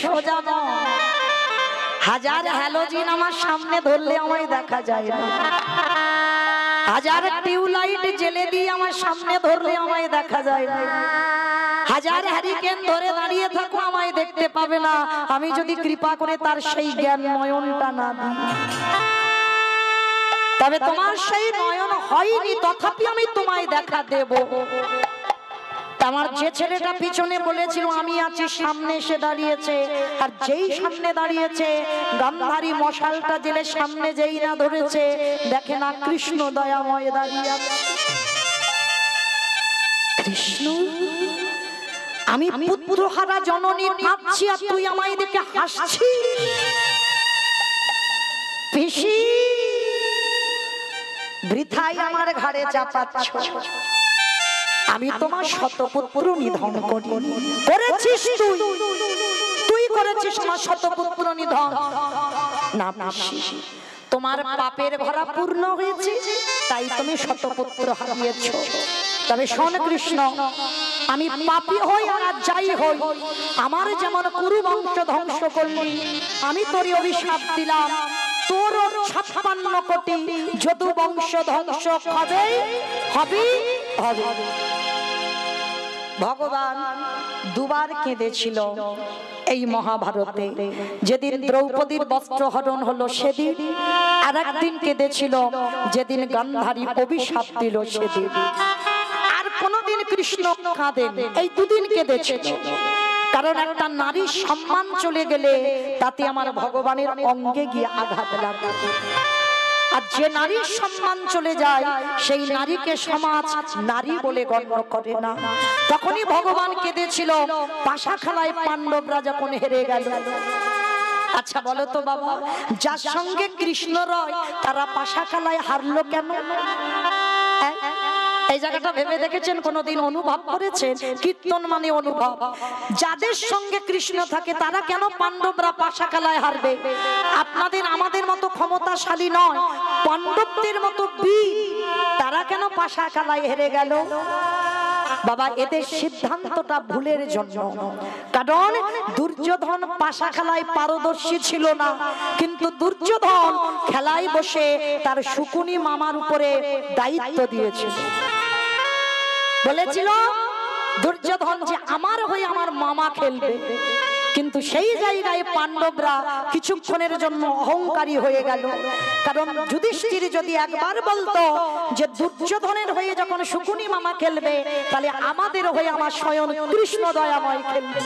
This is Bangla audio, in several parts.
সোজা নয়। হাজার হ্যালোজিন আমার সামনে ধরলে আমায় দেখা যায় না, হাজার টিউবলাইট জেলে দিয়ে আমার সামনে ধরলে আমায় দেখা যায় না, হাজার হ্যারিকেন ধরে দাঁড়িয়ে থাকো আমায় দেখতে পাবে না, আমি যদি কৃপা করে তার সেই জ্ঞান নয়নটা না দিই। তবে তোমার সেই নয়ন হয়নি, তথাপি আমি তোমায় দেখা দেব। আমার যে ছেলেটা পিছনে বলেছিল আমি আছি, সামনে এসে দাঁড়িয়েছে, আর যেই সামনে দাঁড়িয়েছে গান্ধারী মশালটা জেলে সামনে যেই না ধরেছে, দেখে না কৃষ্ণ দয়াময় দাঁড়িয়ে আছে। কৃষ্ণ, আমি পুত্রহারা জননী ভাবছি আর তুই আমায় দেখে হাসছিস। পিসি, বৃথাই আমার ঘাড়ে চাপাচ্ছ, আমি তোমার শতপুত্র নিধন করেছিস, তুই করেছিস আমার শতপুত্র নিধন। না পিসি, তোমার পাপের ভরা পূর্ণ হয়েছে, তাই তুমি শতপুত্র হারিয়েছ। তবে শোন কৃষ্ণ, আমি পাপী হই আর যাই হই, আমার যেমন কুরু বংশ ধ্বংস করলি, আমি তোর অভিশাপ দিলাম, তোর 56 কোটি যদু বংশ ধ্বংস হবে। ভগবান দুবার কেঁদেছিল এই মহাভারতে। যেদিন দ্রৌপদীর বস্ত্র হরণ হলো সেদিন, আর একদিন কেঁদেছিল যেদিন গান্ধারী অভিশাপ দিল সেদিন। আর কোনদিন কৃষ্ণ কাঁদেন, এই দুদিন কেঁদেছিল। কারণ একটা নারীর সম্মান চলে গেলে তাতে আমার ভগবানের অঙ্গে গিয়ে আঘাত লাগে, আর যে নারীর সম্মান চলে যায় সেই নারীকে সমাজ নারী বলে গণ্য করে না। তখনই ভগবান কেঁদেছিল পাশাখালায় পাণ্ডবরা যখন হেরে গেল। আচ্ছা বলো তো বাবা, যার সঙ্গে কৃষ্ণ রয় তারা পাশাখালায় হারলো কেন? এই জায়গাটা ভেবে দেখেছেন? কোনদিন অনুভব করেছেন? কীর্তন মানে অনুভব। যাদের সঙ্গে কৃষ্ণ থাকে তারা কেন পাণ্ডবরা পাশাখালায় হারবে? আপনাদের আমাদের মতো ক্ষমতাশালী নয়, পাণ্ডবদের মতো বীর, তারা কেন পাশাখালায় হেরে গেল? বাবা, এদের সিদ্ধান্তটা ভুলের জন্য। কারণ দুর্যোধন পাশাখালায় পারদর্শী ছিল না, কিন্তু দুর্যোধন খেলায় বসে তার শুকুনি মামার উপরে দায়িত্ব দিয়েছিল। বলেছিল দুর্যোধন যে আমার হয়ে আমার মামা খেলবে, কিন্তু সেই জায়গায় পাণ্ডবরা কিছুক্ষণের জন্য অহংকারী হয়ে গেল। কারণ যুধিষ্ঠির যদি একবার বলতো যে দুর্যোধনের হয়ে যখন শুকুনি মামা খেলবে, তাহলে আমাদের হয়ে আমার স্বয়ং কৃষ্ণ দয়াময় খেলবে,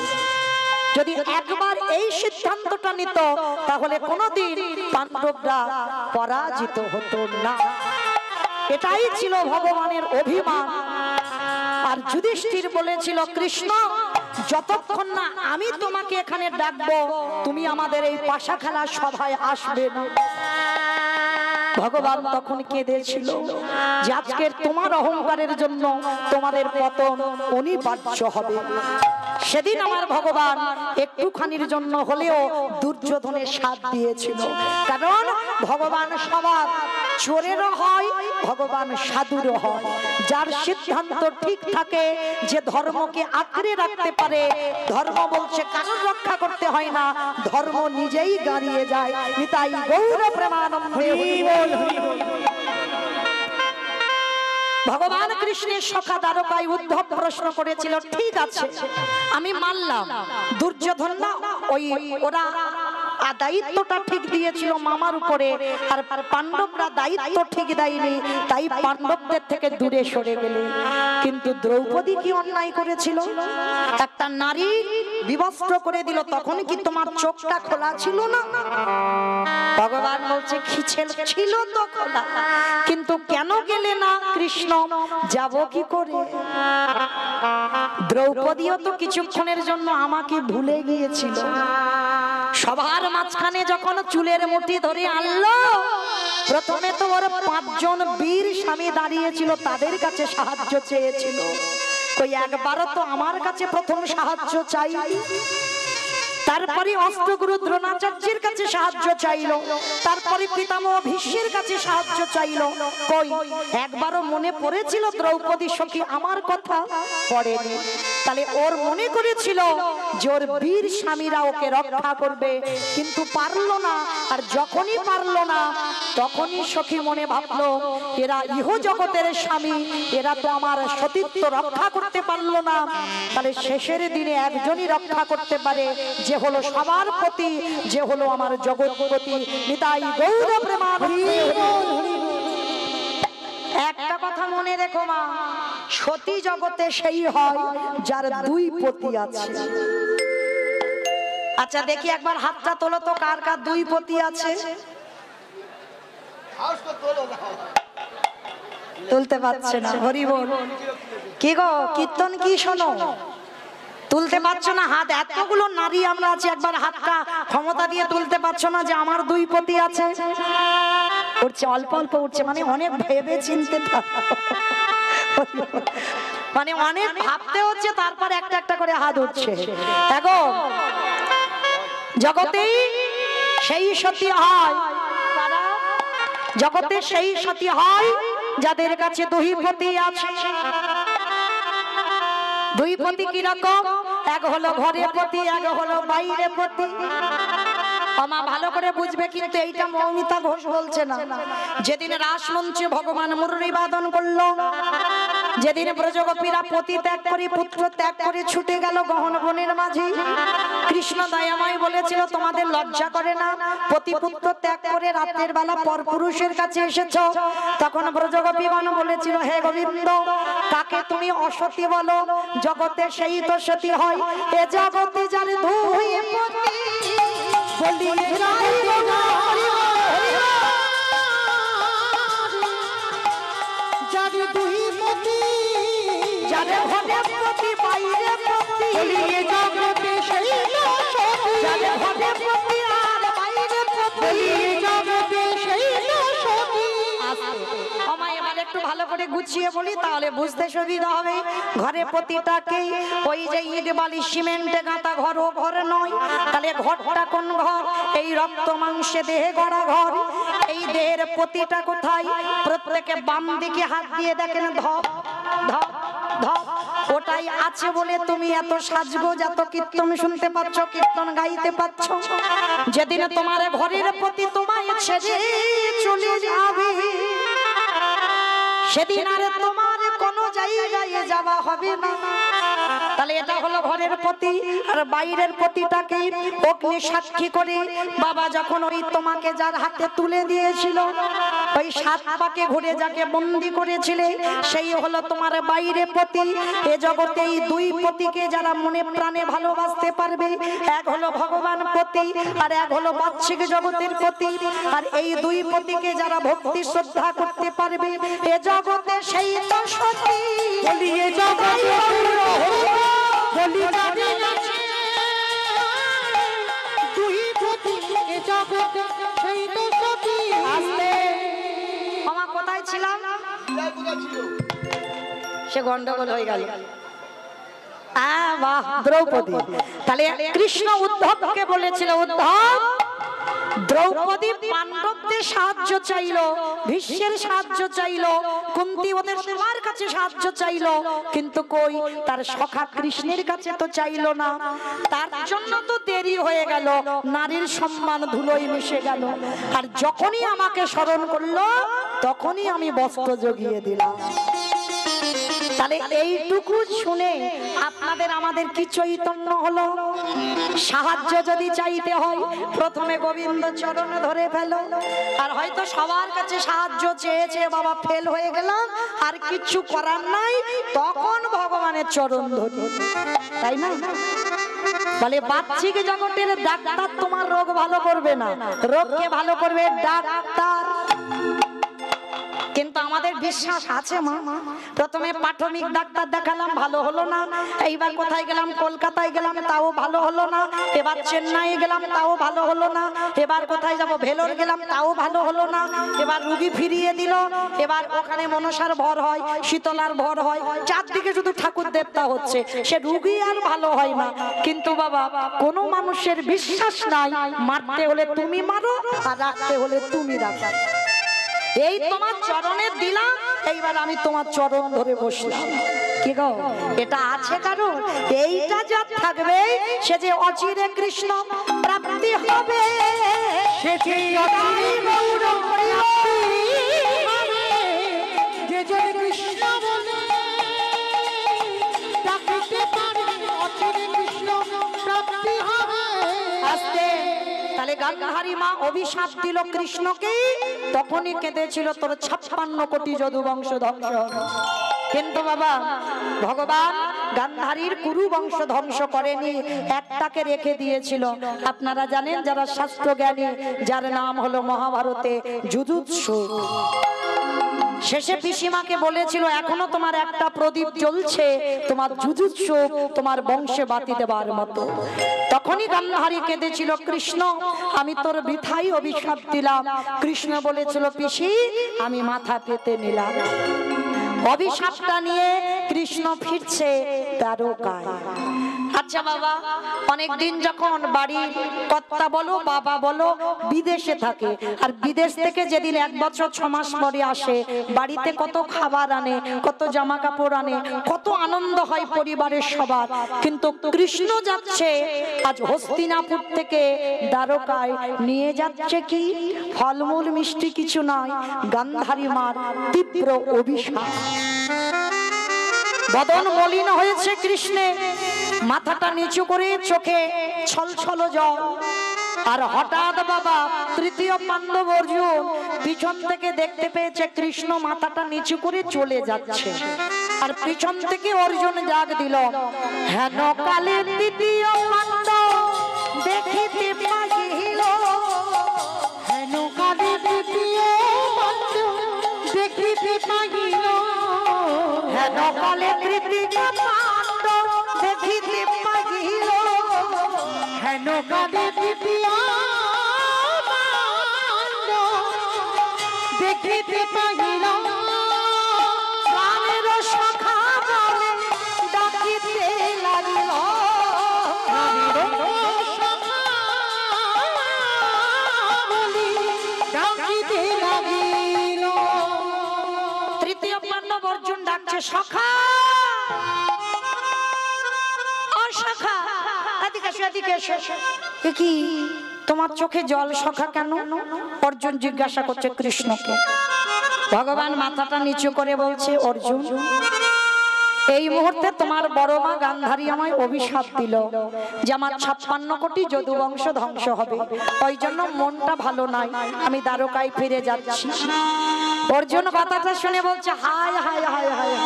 যদি একবার এই সিদ্ধান্তটা নিত, তাহলে কোনদিন পাণ্ডবরা পরাজিত হতো না। এটাই ছিল ভগবানের অভিমান। আর যুধিষ্ঠির বলেছিল কৃষ্ণ, যতক্ষণ না আমি তোমাকে এখানে ডাকবো তুমি আমাদের এই পাশাখালা সভায় আসবে না। ভগবান তখন কেঁদেছিল যে আজকের তোমার অহংকারের জন্য তোমাদের পতন অনিবার্য হবে। সেদিন আমার ভগবান একটুখানির জন্য হলেও দুর্যোধনের সাথ দিয়েছিল। কারণ ভগবান সবার চোরেরও হয়, ভগবান সাধুরও হয়। যার সিদ্ধান্ত ঠিক থাকে, যে ধর্মকে আঁকড়ে রাখতে পারে, ধর্ম বলছে কারোর রক্ষা করতে হয় না, ধর্ম নিজেই দাঁড়িয়ে যায়। নিতাই গৌর প্রেমানন্দে। ভগবান কৃষ্ণের সখা দ্বারকায় উদ্ধব প্রশ্ন করেছিল, ঠিক আছে আমি মানলাম দুর্যোধন না ওরা দায়িত্বটা ঠিক দিয়েছিল মামার উপরে, আর পাণ্ডবরা দায়িত্ব ঠিক দেয়নি, তাই পাণ্ডবদের থেকে দূরে সরে গেলে। কিন্তু দ্রৌপদী কি অন্যায় করেছিল? একটা নারী বিবস্ত্র করে দিল, তখন কি তোমার চোখটা খোলা ছিল না? ভগবান বলছে ছিল তো খোলা, কিন্তু কেন গেলে না কৃষ্ণ? যাব কি করে? দ্রৌপদীও তো কিছুক্ষণের জন্য আমাকে ভুলে গিয়েছিল। সবার মাঝখানে যখন চুলের মুঠি ধরে আনলো, প্রথমে তো ওর 5 জন বীর স্বামী দাঁড়িয়েছিল, তাদের কাছে সাহায্য চেয়েছিল। কই একবারও তো আমার কাছে প্রথম সাহায্য চাই। তারপরে অষ্টগুরু দ্রোণাচার্যের কাছে সাহায্য চাইলো, তারপরে পিতামহ ভীষ্মের কাছে সাহায্য চাইলো। কই একবারও মনে পড়েছিল দ্রৌপদী সখী আমার কথা? পড়েনি। তাহলে ওর মনে করেছিল যে ওর বীর স্বামীরা ওকে রক্ষা করবে, কিন্তু পারলো না। আর যখনই পারলো না তখনই সখী মনে ভাবলো এরা ইহ জগতের স্বামী, এরা তো আমার সতীত্ব রক্ষা করতে পারলো না। তাহলে শেষের দিনে একজনই রক্ষা করতে পারে, যে হলো সবার প্রতি, যে হলো আমার জগৎপতি নিতাই গৌর প্রেমানন্দে। একটা কথা মনে রেখো মা, সতী জগতে সেই হয় যার দুই পতি আছে। আচ্ছা দেখি একবার হাতটা তোলো তো, কার কার দুই পতি আছে? তুলতে পারছে না। হরি বল। কি গো কীর্তন কি শোনো, তুলতে পারছো না হাত? এতগুলো নারী আমরা আছি, একবার হাতটা ক্ষমতা দিয়ে তুলতে পারছো না যে আমার দুই পতি আছে? উঠছে, অল্প অল্প উঠছে, মানে অনেক ভেবে চিনতে, মানে অনেক ভাবতে হচ্ছে, তারপর একটা একটা করে হাত উঠছে। দেখো জগতে সেই সতী হয়, জগতে সেই সতী হয় যাদের কাছে দুই পতি আছে। দুই পতি কি রকম? এক হলো ঘরে পতি, এক হলো বাইরে পতি। আমা ভালো করে বুঝবে, কিন্তু এইটা মৌমিতা ঘোষ বলছে না। যেদিন রাসমঞ্চে ভগবান মুরলী বাদন করলো, যেদিন ব্রজগোপীরা পতি ত্যাগ করে পুত্র ত্যাগ করে ছুটে গেল গহন বনের মাঝে, কৃষ্ণ দয়াময় বলেছিল তোমাদের লজ্জা করে না? পতি পুত্র ত্যাগ করে রাতের বেলা পরপুরুষের কাছে এসেছো। তখন ব্রজগোপীগণ বলেছিল হে গোবিন্দ, কাকে তুমি অসতী বলো? জগতে সেই তো সতী হয়, এ জগতে যার দুই পতি বলিয়ে রাইব না। যার দুই পতি, যার ঘরে পতি বাইরে পতি, বলিয়ে জগতে সেই তো সতী। যার ঘরে পতি আর বাইরে পতি, বলিয়ে জগতে সেই তো সতী। আমায় এবার একটু ভালো করে গুছিয়ে বলি, তাহলে বুঝতে সুবিধা হবে। ঘরে পতিটাকে ওই যে ইট বালি সিমেন্টে গাঁথা ঘর, ও ঘর নয়। তাহলে ঘরটা কোন ঘর? এই রক্ত মাংসে দেহে গড়া ঘর। এই দেহের পতিটা কোথায়? প্রত্যেকে বাম দিকে হাত দিয়ে দেখেন, ধপ ধপ ধপ। ওটাই আছে বলে তুমি এত সাজগোজ, এত কীর্তন শুনতে পাচ্ছ, কীর্তন গাইতে পাচ্ছ। যেদিন তোমার ঘরের পতি তোমায় ছেড়ে চলে যাবে, সেদিন আর তোমার কোনো জায়গায় যাওয়া হবে না। তাহলে এটা হলো ঘরের পতি। আর বাইরের পতিটাকে অগ্নি সাক্ষী করে বাবা যখন ওই তোমাকে যার হাতে তুলে দিয়েছিল, ওই সাত পাকে ঘুরে যাকে বন্দি করেছিলে, সেই হলো তোমার বাইরে পতি। এ জগতে এই দুই পতিকে যারা মনে প্রাণে ভালোবাসতে পারবে, এক হলো ভগবান পতি আর এক হলো বাহ্যিক জগতের পতি। আর এই দুই পতিকে যারা ভক্তি শ্রদ্ধা করতে পারবে, এ জগতে সেই তো সতী। বলিয়ে জগতে বলি যাবে দুই পতি, এ জগতে সেই তো সতী। আসলে আমা কোথায় ছিলাম? সে গন্ডগোল হয়ে গেল। বাহ, দ্রৌপদী। তাহলে কৃষ্ণ উদ্ধবকে বলেছিল, উদ্ধব দ্রৌপদী পাণ্ডবদের সাহায্য চাইলো, ভীষ্মের সাহায্য চাইলো, কুন্তী ওদের সবার কাছে সাহায্য চাইলো, কিন্তু কই তার সখা কৃষ্ণের কাছে তো চাইলো না। তার জন্য তো দেরি হয়ে গেল, নারীর সম্মান ধুলোয় মিশে গেল। আর যখনই আমাকে স্মরণ করলো, তখনই আমি বস্ত্র জগিয়ে দিলাম। তাহলে এইটুকু শুনে আপনাদের আমাদের কি চৈতন্য হলো? সাহায্য যদি চাইতে হয়, প্রথমে গোবিন্দ চরণ ধরে ফেলো। আর হয়তো সবার কাছে সাহায্য চেয়েছে, বাবা ফেল হয়ে গেলাম, আর কিছু করার নাই, তখন ভগবানের চরণ ধরি, তাই না? বলে বাহ্যিক জগতের ডাক্তার তোমার রোগ ভালো করবে না, রোগকে ভালো করবে ডাক্তার। কিন্তু আমাদের বিশ্বাস আছে মা। প্রথমে প্রাথমিক ডাক্তার দেখালাম, ভালো হলো না। এইবার কোথায় গেলাম, কলকাতায় গেলাম, তাও ভালো হলো না। এবার চেন্নাই গেলাম, তাও ভালো হলো না। এবার কোথায় যাব, ভেলোর গেলাম, তাও ভালো হলো না। এবার রুগী ফিরিয়ে দিল। এবার ওখানে মনসার ভর হয়, শীতলার ভর হয়, চারদিকে শুধু ঠাকুর দেবতা হচ্ছে, সে রুগী আর ভালো হয় না। কিন্তু বাবা, কোনো মানুষের বিশ্বাস নাই, মারতে হলে তুমি মারো আর রাখতে হলে তুমি রাখো। এই তোমার চরণে দিলাম, এইবার আমি তোমার চরণ ধরে বসলাম। কি গো, এটা আছে কারণ? এইটা যা থাকবে, সে যে অচিরে কৃষ্ণ প্রাপ্তি হবে, সে যে অচিরে গৌর প্রাপ্তি হবে। যে যে কৃষ্ণ বলে ডাকতে পারে, অচিরে কৃষ্ণ প্রাপ্তি হবে। আস্তে তাহলে গান্ধারী মা অভিশাপ দিল কৃষ্ণকে, তখনই কেঁদেছিল তোর 56 কোটি যদু বংশ ধ্বংস। কিন্তু বাবা, ভগবান গান্ধারীর কুরু বংশ ধ্বংস করেনি, একটাকে রেখে দিয়েছিল। আপনারা জানেন, যারা শাস্ত্র জ্ঞানী, যার নাম হলো মহাভারতে যুযুৎসু। শেষে পিসিমাকে বলেছিল, এখনো তোমার একটা প্রদীপ জ্বলছে, তোমার যুযুৎসু তোমার বংশে বাতি দেবার মতো। তখনই গান্ধারী কেঁদেছিল, কৃষ্ণ আমি তোর বৃথাই অভিশাপ দিলাম। কৃষ্ণ বলেছিল, পিসি আমি মাথা পেতে নিলাম। অভিশাপটা নিয়ে কৃষ্ণ ফিরছে দ্বারকায়। আচ্ছা বাবা, অনেকদিন যখন বাড়ির কর্তা বলো বাবা বলো বিদেশে থাকে, আর বিদেশ থেকে যেদিন 1 বছর 6 মাস পরে আসে, বাড়িতে কত খাবার আনে, কত জামা কাপড় আনে, কত আনন্দ হয় পরিবারের সবার। কিন্তু কৃষ্ণ যাচ্ছে আজ হস্তিনাপুর থেকে দ্বারকায়, নিয়ে যাচ্ছে কি? ফলমূল মিষ্টি কিছু নয়, গান্ধারী মার তীব্র অভিশাপ। বদন মলিন হয়েছে কৃষ্ণে, মাথাটা নিচু করে চোখে ছলছল জল। আর হঠাৎ বাবা তৃতীয় পাণ্ডব অর্জুন পিছন থেকে দেখতে পেয়েছে কৃষ্ণ মাথাটা নিচু করে চলে যাচ্ছে। আর পিছন থেকে অর্জুন ডাক দিল, হেন কালে তৃতীয় পাণ্ডব দেখিতে পাইল, হেন কালে তৃতীয় পাণ্ডব দেখিতে পাইল, হেন কালে তৃতীয় পাণ্ডব দেখিতে পাইল, হেন কালে তৃতীয় পাণ্ডব দেখিতে পাইল। প্রাণের সখা বলে ডাকিতে লাগিল, প্রাণের সখা বলি ডাকিতে লাগিল। তৃতীয় পাণ্ডব অর্জুন ডাকছে, সখা ও সখা, এদিকে এসো, এদিকে এসো। কি তোমার চোখে জল সখা কেন? অর্জুন জিজ্ঞাসা করছে কৃষ্ণকে। ভগবান মাথাটা নিচু করে বলছে, অর্জুন এই মুহূর্তে তোমার বড় মা গান্ধারী আমায় অভিশাপ দিল যে আমার 56 কোটি যদু বংশ ধ্বংস হবে, ওই জন্য মনটা ভালো নাই, আমি দ্বারকায় ফিরে যাচ্ছি। অর্জুন কথাটা শুনে বলছে, হায় হায় হায় হায়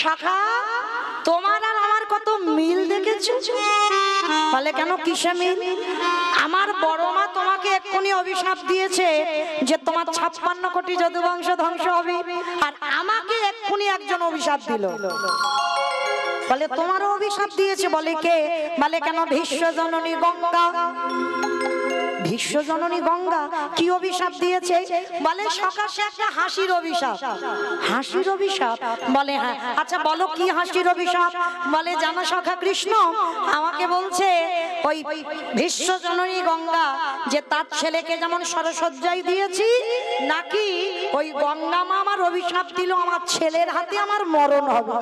সখা, তোমার আর আমার কত মিল দেখেছো। বলে কেন, কিসে মিল? আমার বড় মা তোমাকে এক্ষুনি অভিশাপ দিয়েছে যে তোমার 56 কোটি যদু বংশ ধ্বংস হবে, আর আমাকে এক্ষুনি একজন অভিশাপ দিল। বলে তোমারও অভিশাপ দিয়েছে? বলে কে? বলে কেন, ভীষ্ম জননী গঙ্গা। ভীষ্ম জননী গঙ্গা কি অভিশাপ দিয়েছে? বলে সকাশে একটা হাসির অভিশাপ। হাসির অভিশাপ? বলে হ্যাঁ। আচ্ছা বলো কি হাসির অভিশাপ? বলে জানো সখা, কৃষ্ণ আমাকে বলছে ওই ভীষ্ম জননী গঙ্গা যে তার ছেলেকে যেমন সরসজ্জায় দিয়েছি, নাকি ওই গঙ্গা মা আমার অভিশাপ দিল আমার ছেলের হাতে আমার মরণ হবে।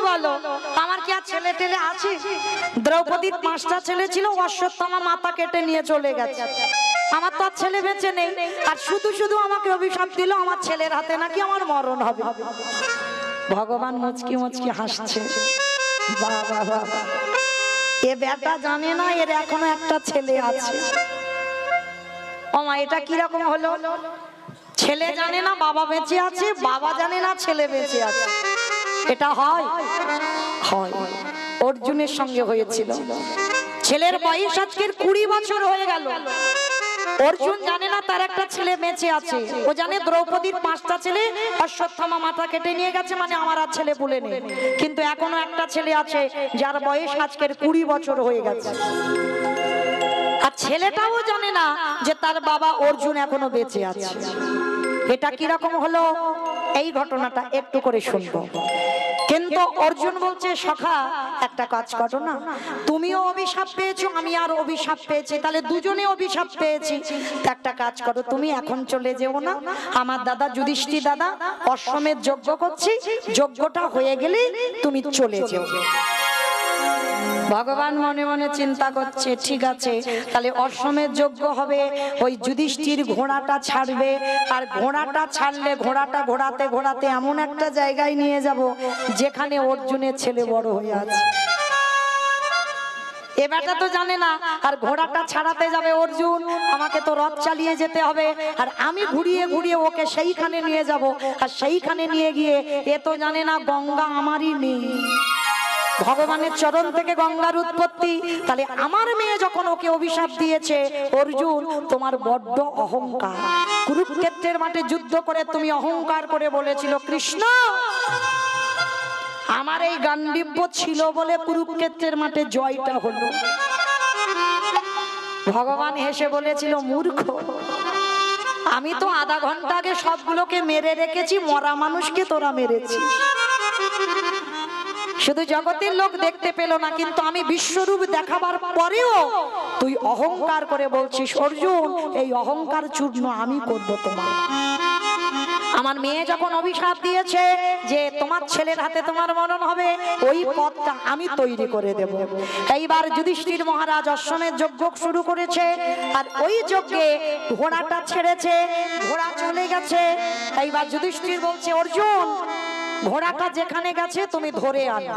বলো আমার কি আর ছেলে টেলে আছে? দ্রৌপদীর 5টা ছেলে ছিল, অশ্বত্থামা মাথা কেটে নিয়ে চলে গেছে, আমার তো আর ছেলে বেঁচে নেই, আর শুধু শুধু আমাকে অভিশাপ দিল আমার ছেলের হাতে নাকি আমার মরণ হবে। ভগবান মুচকি মুচকি হাসছে, বাবা বাবা, এ বেটা জানে না এর এখনো একটা ছেলে আছে। ও মা, এটা কিরকম হলো? ছেলে জানে না বাবা বেঁচে আছে, বাবা জানে না ছেলে বেঁচে আছে। এটা হয়? হয়। অর্জুনের সঙ্গে হয়েছিল। ছেলের বয়স আজকের 20 বছর হয়ে গেল, অর্জুন জানে না তার একটা ছেলে বেঁচে আছে, ও জানে দ্রৌপদীর 5টা ছেলে অশ্বত্থামা মাথা কেটে নিয়ে গেছে, মানে আমার আর ছেলে বলে নেই। কিন্তু এখনো একটা ছেলে আছে যার বয়স আজকের 20 বছর হয়ে গেছে, আর ছেলেটাও জানে না যে তার বাবা অর্জুন এখনো বেঁচে আছে। এটা কিরকম হলো, এই ঘটনাটা একটু করে শুনবো। কিন্তু অর্জুন বলছে, সখা একটা কাজ করো না, তুমিও অভিশাপ পেয়েছো, আমি আর অভিশাপ পেয়েছি, তাহলে দুজনে অভিশাপ পেয়েছি। একটা কাজ করো, তুমি এখন চলে যেও না, আমার দাদা যুধিষ্ঠির দাদা অশ্বমেধ যজ্ঞ করছি, যজ্ঞটা হয়ে গেলে তুমি চলে যেও। ভগবান মনে মনে চিন্তা করছে, ঠিক আছে, তাহলে অশ্বমেধ যজ্ঞ হবে, ওই যুধিষ্ঠির ঘোড়াটা ছাড়বে, আর ঘোড়াটা ছাড়লে ঘোড়াটা ঘোরাতে ঘোরাতে এমন একটা জায়গায় নিয়ে যাব যেখানে অর্জুনের ছেলে বড় হয়ে আছে। এ বেটা তো জানে না, আর ঘোড়াটা ছাড়াতে যাবে অর্জুন, আমাকে তো রথ চালিয়ে যেতে হবে, আর আমি ঘুরিয়ে ঘুরিয়ে ওকে সেইখানে নিয়ে যাব, আর সেইখানে নিয়ে গিয়ে এ তো জানে না গঙ্গা আমারই নেই, ভগবানের চরণ থেকে গঙ্গার উৎপত্তি। তাহলে আমার মেয়ে যখন ওকে অভিশাপ দিয়েছে, অর্জুন তোমার বড্ড অহংকার, কুরুক্ষেত্রের মাঠে যুদ্ধ করে তুমি অহংকার করে বলেছিল, কৃষ্ণ আমার এই গান্ডীব্য ছিল বলে কুরুক্ষেত্রের মাঠে জয়টা হলো। ভগবান হেসে বলেছিল, মূর্খ, আমি তো আধা ঘন্টা আগে সবগুলোকে মেরে রেখেছি, মরা মানুষকে তোরা মেরেছিস। শুধু জগতের লোক দেখতে পেল না, কিন্তু আমি বিশ্বরূপ দেখাবার পরেও তুই অহংকার করে বলছিস, অর্জুন এই অহংকার চূর্ণ আমি করব তোমার। আমার মেয়ে যখন অভিশাপ দিয়েছে যে তোমার ছেলের হাতে তোমার মরণ হবে, ওই পথটা আমি তৈরি করে দেব। এইবার যুধিষ্ঠির মহারাজ অশ্বমেধ যজ্ঞ শুরু করেছে, আর ওই যজ্ঞে ঘোড়াটা ছেড়েছে, ঘোড়া চলে গেছে। এইবার যুধিষ্ঠির বলছে, অর্জুন ঘোড়াটা যেখানে গেছে তুমি ধরে আনো।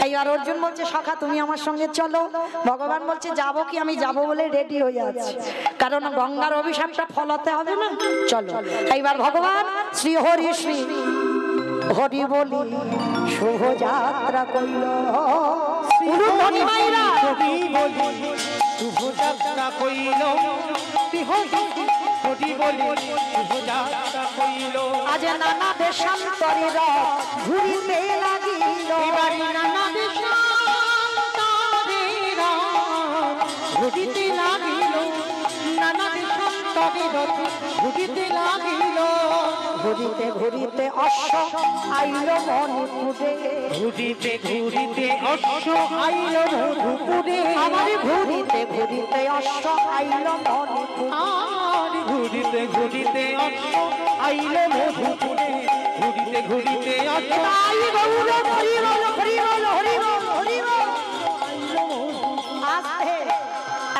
এইবার অর্জুন বলছে, সখা তুমি আমার সঙ্গে চলো। ভগবান বলছে, যাবো কি, আমি যাবো বলে রেডি হয়ে আছি, কারণ গঙ্গার অভিশাপটা ফলাতে হবে না, চলো। এইবার ভগবান শ্রী হরি শ্রী হরি বলি শুভযাত্রা কইল, শুভযাত্রা কইল, আজ নানা দেশান্তরের ঘুরিতে লাগিল, নানা দেশান্তরের ঘুরিতে লাগিল, নানা দেশান্তরের ঘুরিতে লাগিল, ঘুরিতে ঘুরিতে অশ্ব আইল মণিপুরে, ঘুরিতে ঘুরিতে অশ্ব আইল মধুপুরে, আমার ঘুরিতে ঘুরিতে অশ্ব আইল মণিপুরে, ঘুরিতে ঘুরিতে অশ্ব আইল মধুপুরে, ঘুরিতে ঘুরিতে অশ্ব তাই গৌর হরি বল হরি বল হরি বল হরি বল।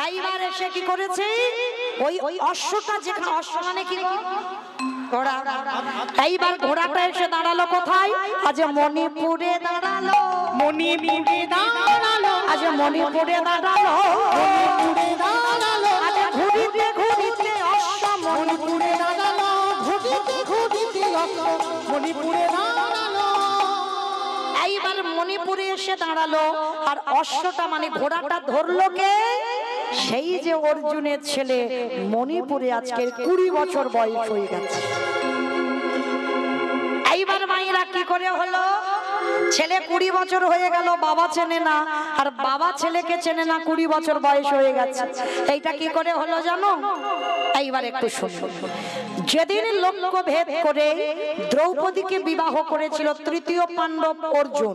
এইবার এসে কি করেছে, ওই অশ্বটা যেখানে, অশ্ব মানে কি ঘোড়া, এইবার ঘোড়াটা এসে দাঁড়ালো কোথায়, আজ মণিপুরে দাঁড়ালো, মণিপুরে দাঁড়ালো, আজ মণিপুরে দাঁড়ালো, মণিপুরে দাঁড়ালো, আজ ঘুরিতে ঘুরিতে অশ্ব মণিপুরে দাঁড়ালো, ঘুরিতে ঘুরিতে অশ্ব মণিপুরে দাঁড়ালো। এইবার মণিপুরে এসে দাঁড়ালো, আর অশ্বটা মানে ঘোড়াটা ধরলো কে, সেই যে অর্জুনের ছেলে, মণিপুরে আজকে 20 বছর বয়স হয়ে গেছে। এইবার মায়েরা কি করে হলো, ছেলে 20 বছর হয়ে গেল, বাবা চেনে না, আর বাবা ছেলেকে চেনে না, 20 বছর বয়স হয়ে গেছে। এইটা কি করে হলো জানো, এইবার একটু শুনুন। যেদিন লক্ষ্য ভেদ করে দ্রৌপদীকে বিবাহ করেছিল তৃতীয় পাণ্ডব অর্জুন,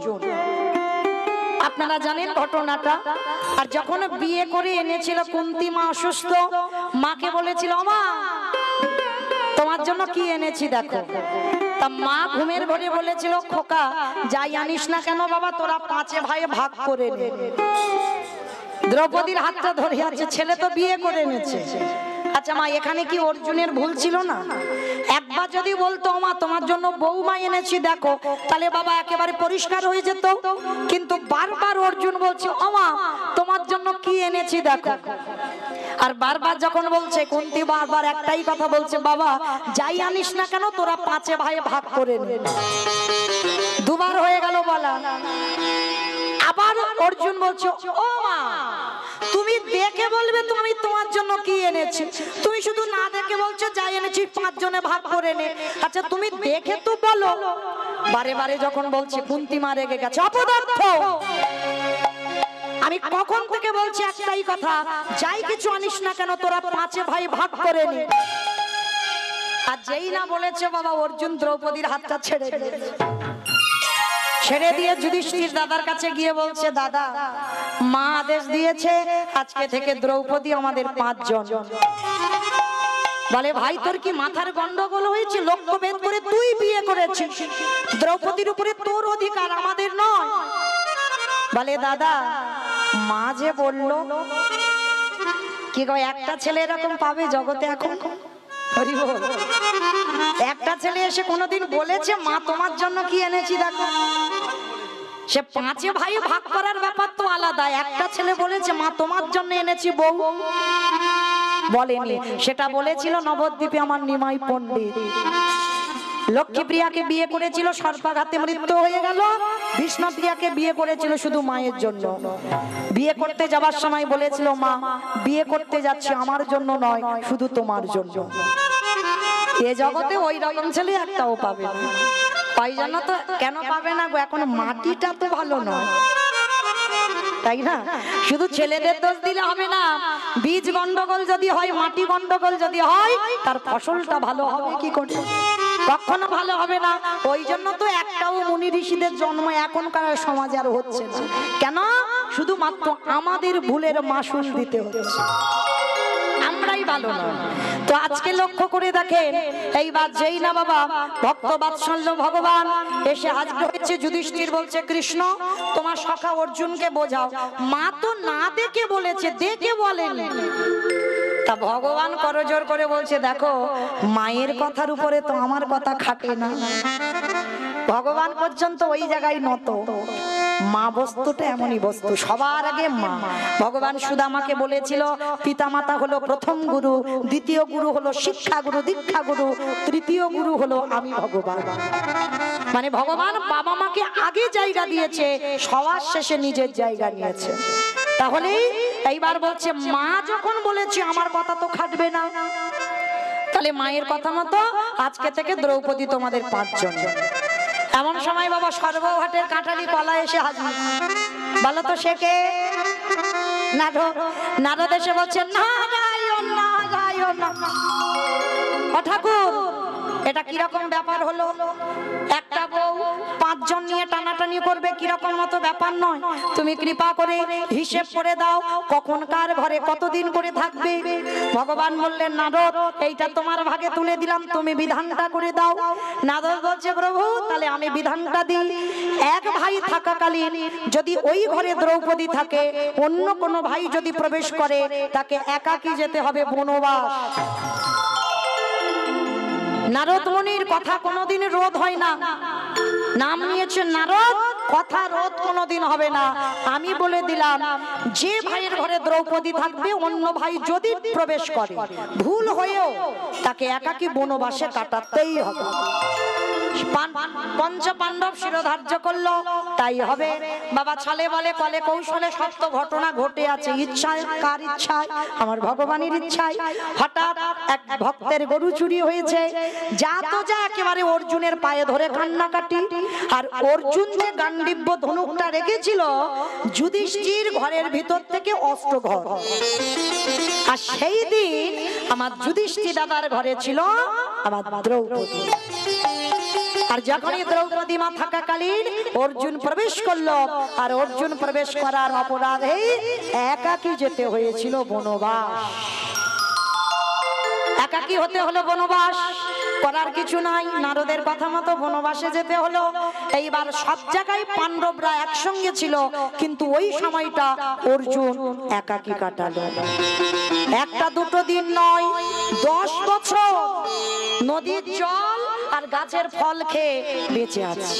আপনারা জানেন ঘটনাটা। আর যখন বিয়ে করে এনেছিল, কুন্তী মা অসুস্থ, মাকে বলেছিল, মা তোমার জন্য কি এনেছি দেখো। তা মা ঘুমের ঘরে বলেছিল, খোকা যাই আনিস না কেন বাবা, তোরা 5 ভাই ভাগ করে নে। দ্রৌপদীর হাতটা ধরে আছে, ছেলে তো বিয়ে করে এনেছে। আচ্ছা মা, এখানে কি অর্জুনের ভুল ছিল না? একবার যদি বলতো, মা তোমার জন্য বৌমা এনেছি দেখো, তাহলে বাবা একেবারে পরিষ্কার হয়ে যেত। কিন্তু বারবার অর্জুন বলছে, ও মা তোমার জন্য কি এনেছি দেখো। আর বারবার যখন বলছে, কুন্তী বারবার একটাই কথা বলছে, বাবা যাই আনিস না কেন তোরা 5 ভাই ভাগ করে নে। দুবার হয়ে গেল বলা। আবার অর্জুন বলছে, ও মা তুমি দেখে বলবে তুমি তোমার জন্য কি এনেছি, তুমি শুধু না দেখে বলছো যাই এনেছি 5 জনে ভাগ করে নে। আচ্ছা তুমি দেখে তো বলো। বারে বারে যখন বলছে কুন্তি মা রেগে গেছে, অপদার্থ আমি কখন থেকে বলছি একটাই কথা, যাই কিছু আনিস না কেন তোরা 5 ভাই ভাগ করে নে। আর যেই না বলেছে বাবা অর্জুন দ্রৌপদীর হাতটা ছেড়ে দিয়েছে। ছেড়ে দিয়ে যুধিষ্ঠির দাদার কাছে গিয়ে বলছে, দাদা মা আদেশ দিয়েছে আজকে থেকে দ্রৌপদী আমাদের 5 জন। বলে ভাই তোর কি মাথার গন্ডগোল হয়েছে? লক্ষ্যভেদ করে তুই বিয়ে করেছিস, দ্রৌপদীর উপরে তোর অধিকার আমাদের নয়। বলে দাদা মা যে বললো, কি গো একটা ছেলে এরকম পাবে জগতে এখন? হরি বল। একটা ছেলে এসে কোনোদিন বলেছে মা তোমার জন্য কি এনেছি দেখো? সে 5 ভাই ভাগ করার ব্যাপার তো আলাদা, একটা ছেলে বলেছে মা তোমার জন্য এনেছি বউ, বলেনি। সেটা বলেছিল নবদ্বীপে আমার নিমাই পণ্ডিত। লক্ষ্মীপ্রিয়াকে বিয়ে করেছিল, সর্পাঘাতে মৃত্যু হয়ে গেল। বিষ্ণুপ্রিয়াকে বিয়ে করেছিল শুধু মায়ের জন্য। বিয়ে করতে যাবার সময় বলেছিল মা বিয়ে করতে যাচ্ছি আমার জন্য নয়, শুধু তোমার জন্য। এ জগতে ওই রকম ছেলে একটাও পাবে না। ওই জন্য তো কেন পাবে না গো, এখন মাটিটা তো ভালো নয়, তাই না? শুধু ছেলেদের দোষ দিলে হবে না। বীজ গন্ডগোল যদি হয়, মাটি গন্ডগোল যদি হয়, তার ফসলটা ভালো হবে কি করে? কখনো ভালো হবে না। ওই জন্য তো একটাও মুনি ঋষিদের জন্ম এখনকার সমাজে আর হচ্ছে না। কেন? শুধুমাত্র আমাদের ভুলের মাসুল দিতে হচ্ছে, আমরাই ভালো না। তো আজকে লক্ষ্য করে দেখেন, এইবার যেই না বাবা ভক্ত বাৎসল্য ভগবান এসে হাজির হয়েছে, যুধিষ্ঠির বলছে কৃষ্ণ তোমার সখা অর্জুনকে বোঝাও। মা তো না দেখে বলেছে, দেখে বলেন। তা ভগবান করজোর করে বলছে দেখো মায়ের কথার উপরে তো আমার কথা খাটে না। ভগবান পর্যন্ত ওই জায়গায় নত। মা বস্তুটা এমনই বস্তু, সবার আগে মা। ভগবান সুদামাকে বলেছিল পিতামাতা হলো প্রথম গুরু, দ্বিতীয় গুরু হলো শিক্ষা গুরু, দীক্ষা গুরু, তৃতীয় গুরু হলো আমি ভগবান। মানে ভগবান বাবা মাকে আগে জায়গা দিয়েছে, সবার শেষে নিজের জায়গা নিয়েছে। তাহলে এইবার বলছে মা যখন বলেছে আমার কথা তো খাটবে না, তাহলে মায়ের কথা মতো আজকে থেকে দ্রৌপদী তোমাদের 5 জন। এমন সময় বাবা সর্বঘাটের কাঁঠালি কলা এসে হাজির। বলো তো সে কে? নারদ। নারদ এসে বলছে নারায়ণ নারায়ণ। ও ঠাকুর এটা কিরকম ব্যাপার হলো? একটা বউ 5 জন নিয়ে টানাটানি করবে, কিরকম মতো ব্যাপার নয়। তুমি কৃপা করে হিসেব করে দাও কখন কার ঘরে কতদিন করে থাকবে। ভগবান বললেন নারদ এইটা তোমার ভাগে তুলে দিলাম, তুমি বিধানটা করে দাও। নারদ বলছে প্রভু তাহলে আমি বিধানটা দিই। এক ভাই থাকাকালীন যদি ওই ঘরে দ্রৌপদী থাকে, অন্য কোনো ভাই যদি প্রবেশ করে তাকে একাকী যেতে হবে বনবাস। নারদ মুনির কথা কোনোদিন রোধ হয় না। নাম নিয়েছেন নারদ, কথা রোধ কোনোদিন হবে না। আমি বলে দিলাম যে ভাইয়ের ঘরে দ্রৌপদী থাকবে, অন্য ভাই যদি প্রবেশ করে ভুল হয়েও তাকে একাকী বনবাসে কাটাতেই হবে। পঞ্চ পাণ্ডব শিরোধার্য করলো, তাই হবে। বাবা ছলে বলে কলে কৌশলে সত্য ঘটনা ঘটে আছে। ইচ্ছায় কার ইচ্ছায়? আমার ভগবানের ইচ্ছায়। হঠাৎ এক ভক্তের গরু চুরি হয়েছে, যা তো যা একেবারে অর্জুনের পায়ে ধরে কান্নাকাটি। আর অর্জুন যে গান্ডীব্য ধনুকটা রেখেছিল, যুধিষ্ঠির ঘরের ভিতর থেকে অস্ত্র ঘর। আর সেই দিন আমার যুধিষ্ঠির দাদার ঘরে ছিল আমার দ্রৌপদী। আর যখনই দ্রৌপদী মা থাকাকালীন অর্জুন প্রবেশ করলো, আর অর্জুন প্রবেশ করার অপরাধে একাকী যেতে হয়েছিল বনবাস। একাকী হতে হলো বনবাস, করার কিছু নাই। নারদের কথা মতো বনবাসে যেতে হলো। এইবার সব জায়গায় পাণ্ডবরা একসঙ্গে ছিল, কিন্তু ওই সময়টা অর্জুন একাকী কাটালো। একটা দুটো দিন নয়, 10 বছর নদীর জল আর গাছের ফল খেয়ে বেঁচে আছে।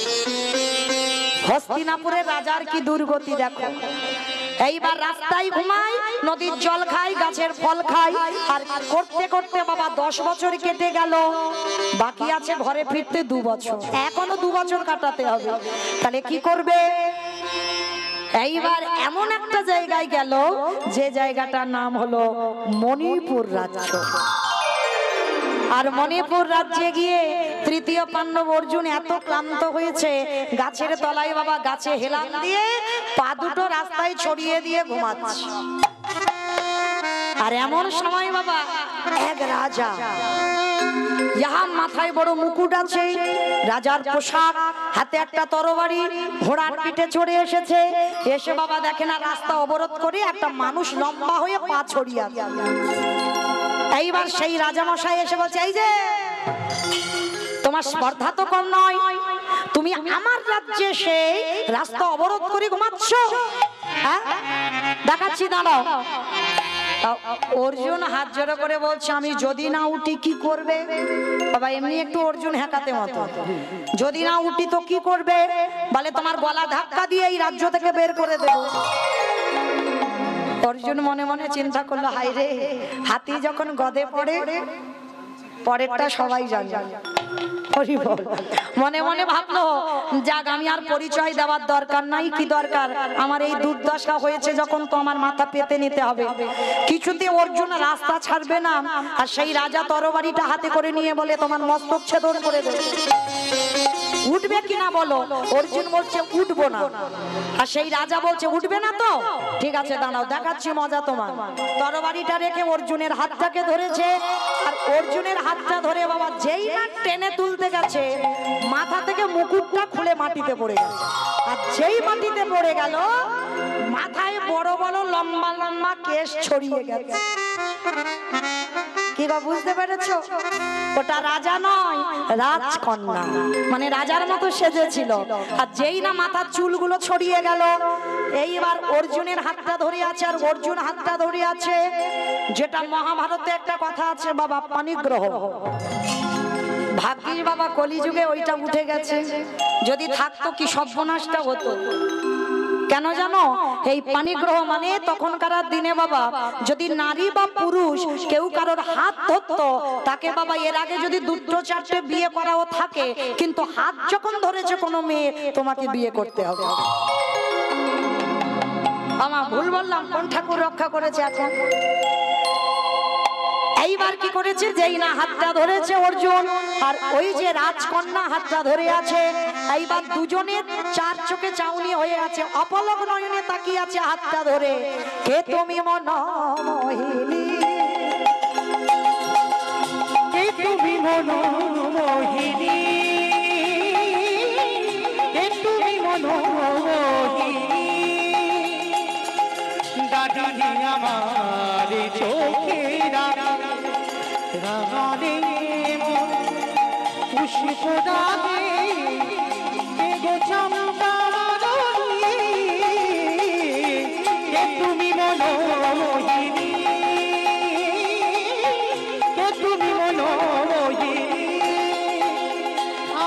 হস্তিনাপুরের রাজার কি দুর্গতি দেখো। এইবার রাস্তায় ঘুমায়, নদীর জল খায়, গাছের ফল খায়। আর করতে করতে বাবা 10 বছর কেটে গেল, বাকি আছে ঘরে ফিরতে 2 বছর। এখনো 2 বছর কাটাতে হবে। তাহলে কি করবে? এইবার এমন একটা জায়গায় গেল যে জায়গাটার নাম হলো মণিপুর রাজ্য। আর মণিপুর রাজ্যে গিয়ে তৃতীয় পাণ্ডব অর্জুন এত ক্লান্ত হয়েছে, গাছের তলায় বাবা গাছে হেলান দিয়ে পা দুটো রাস্তায় ছড়িয়ে দিয়ে ঘুমাচ্ছে। আর এমন সময় বাবা এক রাজা, ইহার মাথায় বড় মুকুট আছে, রাজার পোশাক, হাতে একটা তরবারি, ঘোড়ার পিঠে চড়ে এসেছে। এসে বাবা দেখে না রাস্তা অবরোধ করে একটা মানুষ লম্বা হয়ে পা ছড়িয়ে আছে। এইবার সেই রাজা মশাই এসে বলছে, এই যে তোমার স্পর্ধা তো কম নয়, তুমি আমার রাজ্যে সেই রাস্তা অবরোধ করে ঘুমাচ্ছ। হ্যাঁ দেখাচ্ছি, দাঁড়াও। অর্জুন হাত জোড়ো করে বলছে, আমি যদি না উঠি কি করবে? বাবা এমনি একটু অর্জুন হ্যাকাতে মতো, যদি না উঠি তো কি করবে? বলে তোমার গলা ধাক্কা দিয়ে এই রাজ্য থেকে বের করে দেব। অর্জুন মনে মনে চিন্তা করলো, হাই রে, হাতি যখন গদে পড়ে পরেরটা সবাই জানে। মনে মনে ভাবলো, যাক আমি আর পরিচয় দেওয়ার দরকার নাই, কি দরকার, আমার এই দুর্দশা হয়েছে যখন তো আমার মাথা পেতে নিতে হবে। কিছুতে অর্জুন রাস্তা ছাড়বে না। আর সেই রাজা তরবারিটা হাতে করে নিয়ে বলে, তোমার মস্তক ছেদন করে দেবে। উঠবে কিনা বলো? অর্জুন বলছে উঠবো না। আর সেই রাজা বলছে উঠবে না তো? ঠিক আছে দাঁড়াও, দেখাচ্ছি মজা তোমার। তরবারিটা রেখে অর্জুনের হাতটাকে ধরেছে। আর অর্জুনের হাতটা ধরে বাবা যেই না টেনে তুলতে গেছে, মাথা থেকে মুকুটটা খুলে মাটিতে পড়ে গেল। আর যেই মাটিতে পড়ে গেল, মাথায় বড় বড় লম্বা লম্বা কেশ ছড়িয়ে গেছে। কি গো বুঝতে পেরেছো? ওটা রাজা নয়, রাজকন্যা, মানে রাজার মতো সেজেছিল। আর যেই না মাথার চুলগুলো ছড়িয়ে গেল, এইবার অর্জুনের হাতটা ধরে আছে। আর অর্জুন হাতটা ধরে আছে, যেটা মহাভারতে একটা কথা আছে বাবা, পানিগ্রহ। ভাগ্যিস বাবা কলিযুগে ওইটা উঠে গেছে, যদি থাকতো কি সর্বনাশটা হতো। কেন জানো? এই পানিগ্রহ মানে তখনকার দিনে বাবা যদি নারী বা পুরুষ কেউ কারোর হাত ধরতো, তাকে বাবা এর আগে যদি দুটো চারটে বিয়ে করাও থাকে, কিন্তু হাত যখন ধরেছে কোনো মেয়ে, তোমাকে বিয়ে করতে হবে। আমার ভুল বললাম? কোন ঠাকুর রক্ষা করেছে এখন? এইবার কি করেছে, যেই না হাতটা ধরেছে অর্জুন, আর ওই যে রাজকন্যা হাতটা ধরে আছে, এইবার দুজনের চার চোখে চাউনি হয়ে আছে, অপলক নয়নে তাকিয়ে আছে হাতটা ধরে। কে তুমি মনোমোহিনী, কে তুমি মনোমোহিনী, কে তুমি মনোমোহিনী, দাদিনী আমার চোখে রাগানে পুষ্প দাগে গো চম্পারণী, কে তুমি মনোমোহিনী, কে তুমি মনোমোহিনী,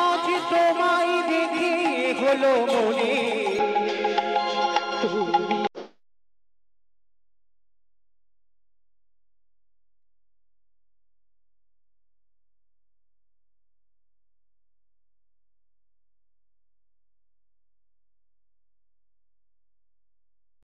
আজ তোমায় দেখে হলো মনে